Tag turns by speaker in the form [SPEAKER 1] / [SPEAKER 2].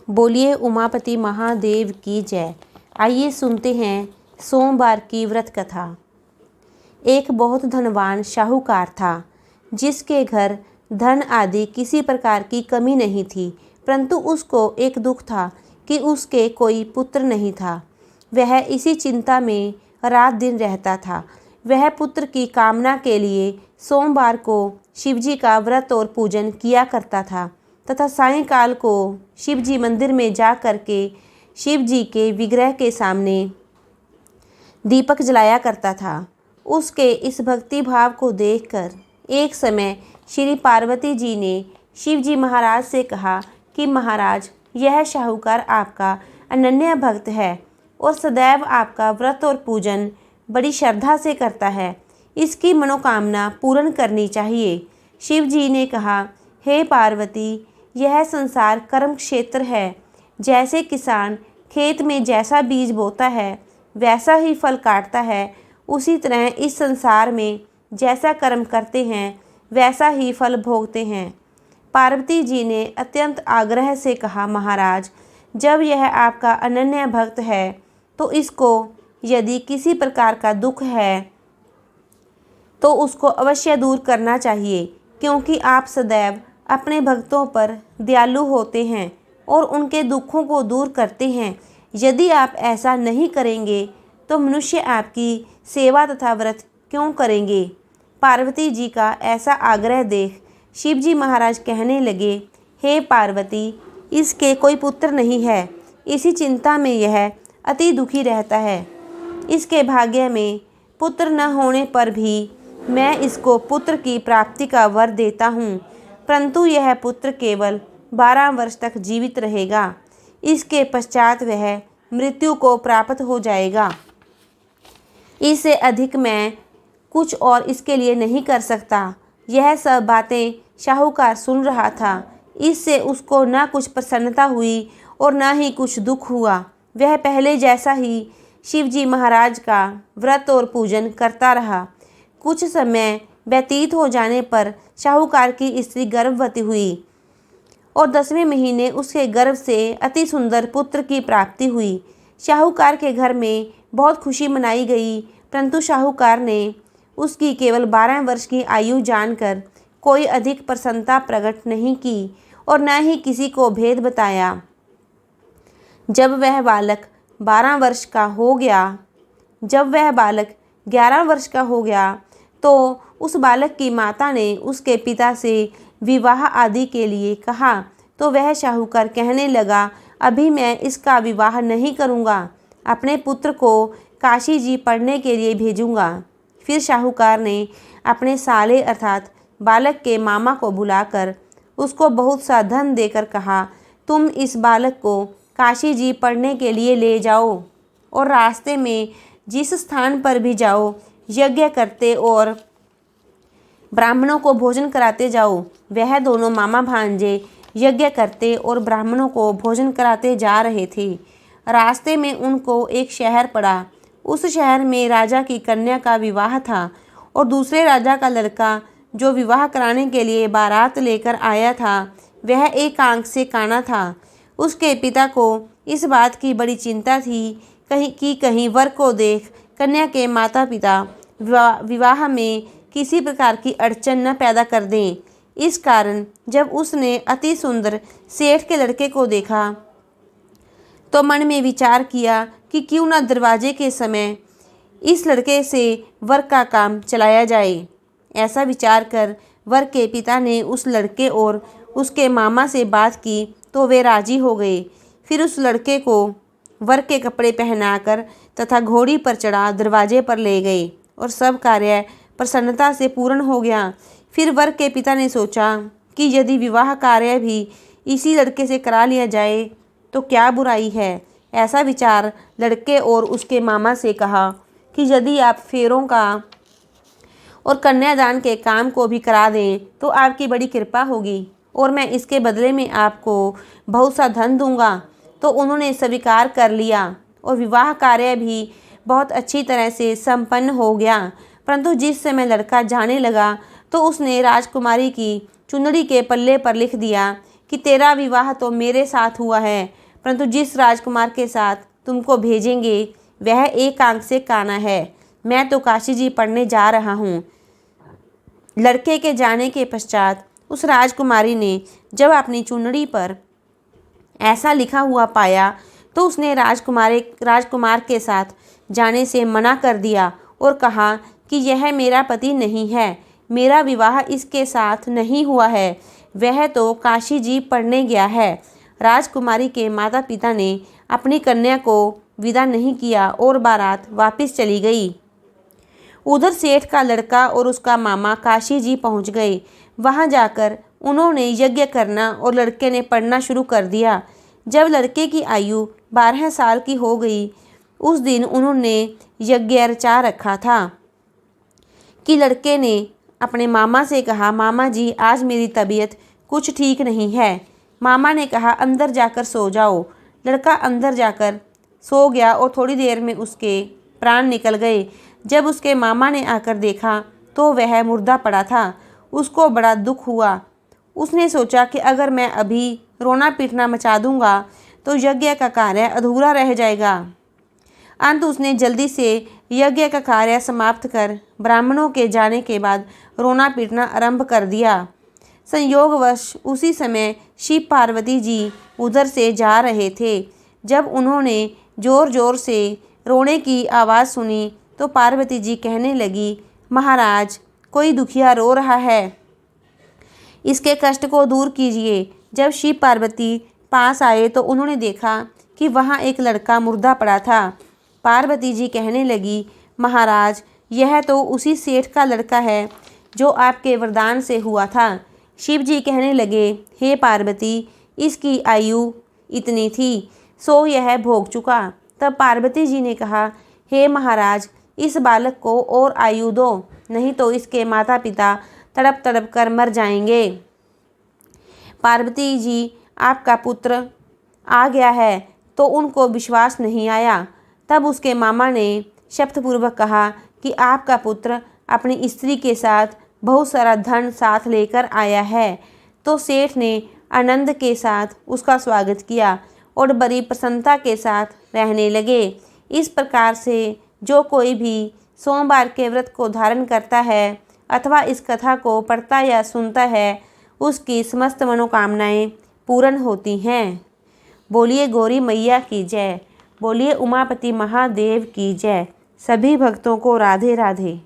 [SPEAKER 1] बोलिए उमापति महादेव की जय। आइए सुनते हैं सोमवार की व्रत कथा। एक बहुत धनवान शाहूकार था, जिसके घर धन आदि किसी प्रकार की कमी नहीं थी, परंतु उसको एक दुख था कि उसके कोई पुत्र नहीं था। वह इसी चिंता में रात दिन रहता था। वह पुत्र की कामना के लिए सोमवार को शिवजी का व्रत और पूजन किया करता था तथा सायंकाल को शिवजी मंदिर में जा कर के शिवजी के विग्रह के सामने दीपक जलाया करता था। उसके इस भक्ति भाव को देखकर एक समय श्री पार्वती जी ने शिवजी महाराज से कहा कि महाराज, यह शाहूकार आपका अनन्य भक्त है और सदैव आपका व्रत और पूजन बड़ी श्रद्धा से करता है। इसकी मनोकामना पूर्ण करनी चाहिए। शिवजी ने कहा, हे पार्वती, यह संसार कर्म क्षेत्र है। जैसे किसान खेत में जैसा बीज बोता है वैसा ही फल काटता है, उसी तरह इस संसार में जैसा कर्म करते हैं वैसा ही फल भोगते हैं। पार्वती जी ने अत्यंत आग्रह से कहा, महाराज, जब यह आपका अनन्य भक्त है तो इसको यदि किसी प्रकार का दुख है तो उसको अवश्य दूर करना चाहिए, क्योंकि आप सदैव अपने भक्तों पर दयालु होते हैं और उनके दुखों को दूर करते हैं। यदि आप ऐसा नहीं करेंगे तो मनुष्य आपकी सेवा तथा व्रत क्यों करेंगे। पार्वती जी का ऐसा आग्रह देख शिवजी महाराज कहने लगे, हे पार्वती, इसके कोई पुत्र नहीं है। इसी चिंता में यह अति दुखी रहता है। इसके भाग्य में पुत्र न होने पर भी मैं इसको पुत्र की प्राप्ति का वर देता हूँ, परंतु यह पुत्र केवल 12 वर्ष तक जीवित रहेगा। इसके पश्चात वह मृत्यु को प्राप्त हो जाएगा। इससे अधिक मैं कुछ और इसके लिए नहीं कर सकता। यह सब बातें शाहूकार सुन रहा था। इससे उसको न कुछ प्रसन्नता हुई और न ही कुछ दुख हुआ। वह पहले जैसा ही शिवजी महाराज का व्रत और पूजन करता रहा। कुछ समय व्यतीत हो जाने पर शाहूकार की स्त्री गर्भवती हुई और 10वें महीने उसके गर्भ से अति सुंदर पुत्र की प्राप्ति हुई। शाहूकार के घर में बहुत खुशी मनाई गई, परंतु शाहूकार ने उसकी केवल 12 वर्ष की आयु जानकर कोई अधिक प्रसन्नता प्रकट नहीं की और न ही किसी को भेद बताया। जब वह बालक 11 वर्ष का हो गया तो उस बालक की माता ने उसके पिता से विवाह आदि के लिए कहा, तो वह शाहूकार कहने लगा, अभी मैं इसका विवाह नहीं करूँगा, अपने पुत्र को काशी जी पढ़ने के लिए भेजूँगा। फिर शाहूकार ने अपने साले अर्थात बालक के मामा को बुलाकर उसको बहुत सा धन देकर कहा, तुम इस बालक को काशी जी पढ़ने के लिए ले जाओ और रास्ते में जिस स्थान पर भी जाओ यज्ञ करते और ब्राह्मणों को भोजन कराते जाओ। वह दोनों मामा भांजे यज्ञ करते और ब्राह्मणों को भोजन कराते जा रहे थे। रास्ते में उनको एक शहर पड़ा। उस शहर में राजा की कन्या का विवाह था और दूसरे राजा का लड़का जो विवाह कराने के लिए बारात लेकर आया था वह एक आंख से काना था। उसके पिता को इस बात की बड़ी चिंता थी कहीं वर को देख कन्या के माता पिता विवाह में किसी प्रकार की अड़चन न पैदा कर दें। इस कारण जब उसने अति सुंदर सेठ के लड़के को देखा तो मन में विचार किया कि क्यों न दरवाजे के समय इस लड़के से वर का काम चलाया जाए। ऐसा विचार कर वर के पिता ने उस लड़के और उसके मामा से बात की तो वे राजी हो गए। फिर उस लड़के को वर के कपड़े पहनाकर तथा घोड़ी पर चढ़ा दरवाजे पर ले गए और सब कार्य प्रसन्नता से पूर्ण हो गया। फिर वर के पिता ने सोचा कि यदि विवाह कार्य भी इसी लड़के से करा लिया जाए तो क्या बुराई है। ऐसा विचार लड़के और उसके मामा से कहा कि यदि आप फेरों का और कन्यादान के काम को भी करा दें तो आपकी बड़ी कृपा होगी और मैं इसके बदले में आपको बहुत सा धन दूंगा। तो उन्होंने स्वीकार कर लिया और विवाह कार्य भी बहुत अच्छी तरह से संपन्न हो गया। परंतु जिस समय लड़का जाने लगा तो उसने राजकुमारी की चुंदड़ी के पल्ले पर लिख दिया कि तेरा विवाह तो मेरे साथ हुआ है, परंतु जिस राजकुमार के साथ तुमको भेजेंगे वह एक आंख से काना है। मैं तो काशी जी पढ़ने जा रहा हूँ। लड़के के जाने के पश्चात उस राजकुमारी ने जब अपनी चुनरी पर ऐसा लिखा हुआ पाया तो उसने राजकुमार के साथ जाने से मना कर दिया और कहा कि यह मेरा पति नहीं है, मेरा विवाह इसके साथ नहीं हुआ है, वह तो काशी जी पढ़ने गया है। राजकुमारी के माता पिता ने अपनी कन्या को विदा नहीं किया और बारात वापस चली गई। उधर सेठ का लड़का और उसका मामा काशी जी पहुंच गए। वहां जाकर उन्होंने यज्ञ करना और लड़के ने पढ़ना शुरू कर दिया। जब लड़के की आयु 12 साल की हो गई, उस दिन उन्होंने यज्ञ रचा रखा था कि लड़के ने अपने मामा से कहा, मामा जी आज मेरी तबीयत कुछ ठीक नहीं है। मामा ने कहा अंदर जाकर सो जाओ। लड़का अंदर जाकर सो गया और थोड़ी देर में उसके प्राण निकल गए। जब उसके मामा ने आकर देखा तो वह मुर्दा पड़ा था। उसको बड़ा दुख हुआ। उसने सोचा कि अगर मैं अभी रोना पीटना मचा दूंगा तो यज्ञ का कार्य अधूरा रह जाएगा। अंत उसने जल्दी से यज्ञ का कार्य समाप्त कर ब्राह्मणों के जाने के बाद रोना पीटना आरंभ कर दिया। संयोगवश उसी समय शिव पार्वती जी उधर से जा रहे थे। जब उन्होंने जोर जोर से रोने की आवाज़ सुनी तो पार्वती जी कहने लगी, महाराज कोई दुखिया रो रहा है, इसके कष्ट को दूर कीजिए। जब शिव पार्वती पास आए तो उन्होंने देखा कि वहाँ एक लड़का मुर्दा पड़ा था। पार्वती जी कहने लगी, महाराज यह तो उसी सेठ का लड़का है जो आपके वरदान से हुआ था। शिव जी कहने लगे, हे पार्वती इसकी आयु इतनी थी सो यह भोग चुका। तब पार्वती जी ने कहा, हे महाराज इस बालक को और आयु दो, नहीं तो इसके माता पिता तड़प तड़प कर मर जाएंगे। पार्वती जी आपका पुत्र आ गया है तो उनको विश्वास नहीं आया। तब उसके मामा ने शपथपूर्वक कहा कि आपका पुत्र अपनी स्त्री के साथ बहुत सारा धन साथ लेकर आया है। तो सेठ ने आनंद के साथ उसका स्वागत किया और बड़ी प्रसन्नता के साथ रहने लगे। इस प्रकार से जो कोई भी सोमवार के व्रत को धारण करता है अथवा इस कथा को पढ़ता या सुनता है उसकी समस्त मनोकामनाएं पूर्ण होती हैं। बोलिए गौरी मैया की जय। बोलिए उमापति महादेव की जय। सभी भक्तों को राधे राधे।